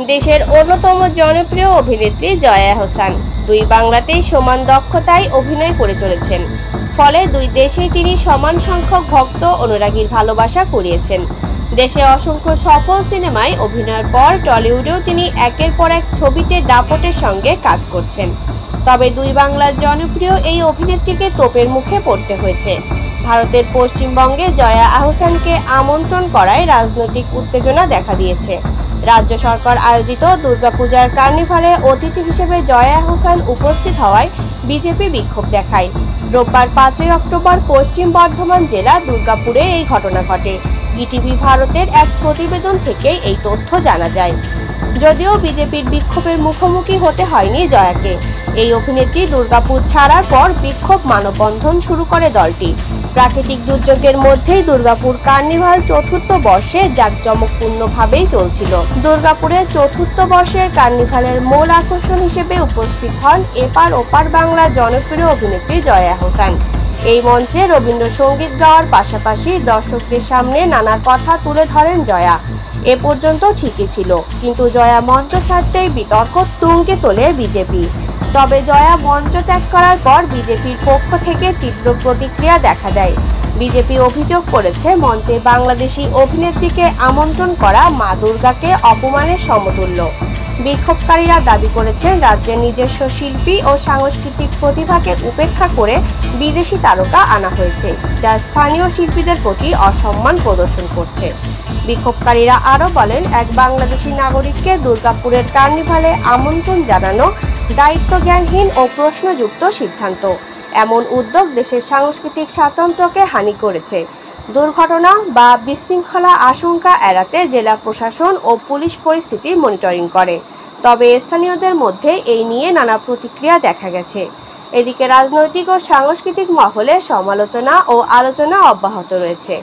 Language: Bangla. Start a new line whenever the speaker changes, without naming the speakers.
দেশের অন্যতম জনপ্রিয় অভিনেত্রী জয়া আহসান দুই বাংলাতেই সমান দক্ষতায় অভিনয় করে চলেছেন। ফলে দুই দেশেই তিনি সমান সংখ্যক ভক্ত অনুরাগীর ভালোবাসা কুড়িয়েছেন। দেশে অসংখ্য সফল সিনেমায় অভিনয়ের পর টলিউডেও তিনি একের পর এক ছবিতে দাপটের সঙ্গে কাজ করছেন। তবে দুই বাংলার জনপ্রিয় এই অভিনেত্রীকে তোপের মুখে পড়তে হয়েছে। ভারতের পশ্চিমবঙ্গে জয়া আহসানকে আমন্ত্রণ করায় রাজনৈতিক উত্তেজনা দেখা দিয়েছে। রাজ্য সরকার আয়োজিত দুর্গাপূজার কার্নিভালে অতিথি হিসেবে জয়া আহসান উপস্থিত হওয়ায় বিজেপি বিক্ষোভ দেখায়। রোববার 5 অক্টোবর পশ্চিম বর্ধমান জেলা দুর্গাপুরে এই ঘটনা ঘটে। ইটিভি ভারতের এক প্রতিবেদন থেকে এই তথ্য জানা যায়। যদিও বিজেপির বিক্ষোভের মুখোমুখি হতে হয়নি জয়াকে। এই অভিনেত্রী দুর্গাপুর ছাড়ার পর বিক্ষোভ মানববন্ধন শুরু করে দলটি। প্রাকৃতিক দুর্যোগের মধ্যেই দুর্গাপুর কার্নিভাল চতুর্থ বর্ষে জাঁকজমকপূর্ণভাবেই চলছিল। দুর্গাপুরের চতুর্থ বর্ষের কার্নিভালের মূল আকর্ষণ হিসেবে উপস্থিত হন এপার ওপার বাংলার জনপ্রিয় অভিনেত্রী জয়া আহসান। এই মঞ্চে রবীন্দ্রসঙ্গীত গাওয়ার পাশাপাশি দর্শকদের সামনে নানা কথা তুলে ধরেন জয়া। এ পর্যন্ত ঠিকই ছিল, কিন্তু জয়া মঞ্চ ছাড়তেই বিতর্ক তুঙ্গে তোলে বিজেপি। তবে জয়া মঞ্চ ত্যাগ করার পর বিজেপির পক্ষ থেকে তীব্র প্রতিক্রিয়া দেখা দেয়। বিজেপি অভিযোগ করেছে মঞ্চে বাংলাদেশি অভিনেত্রীকে আমন্ত্রণ করা মা দুর্গাকে অপমানের সমতুল্য। বিক্ষোভকারীরা দাবি করেছেন রাজ্যের নিজস্ব শিল্পী ও সাংস্কৃতিক প্রতিভাকে উপেক্ষা করে বিদেশি তারকা আনা হয়েছে, যা স্থানীয় শিল্পীদের প্রতি অসম্মান প্রদর্শন করছে। বিক্ষোভকারীরা আরও বলেন, এক বাংলাদেশি নাগরিককে দুর্গাপুরের কার্নিভালে আমন্ত্রণ জানানো দায়িত্বজ্ঞানহীন ও প্রশ্নযুক্ত সিদ্ধান্ত। এমন উদ্যোগ দেশের সাংস্কৃতিক স্বাতন্ত্র্যকে হানি করেছে। দুর্ঘটনা বা বিশৃঙ্খলা আশঙ্কা এড়াতে জেলা প্রশাসন ও পুলিশ পরিস্থিতি মনিটরিং করে। তবে স্থানীয়দের মধ্যে এই নিয়ে নানা প্রতিক্রিয়া দেখা গেছে। এদিকে রাজনৈতিক ও সাংস্কৃতিক মহলে সমালোচনা ও আলোচনা অব্যাহত রয়েছে।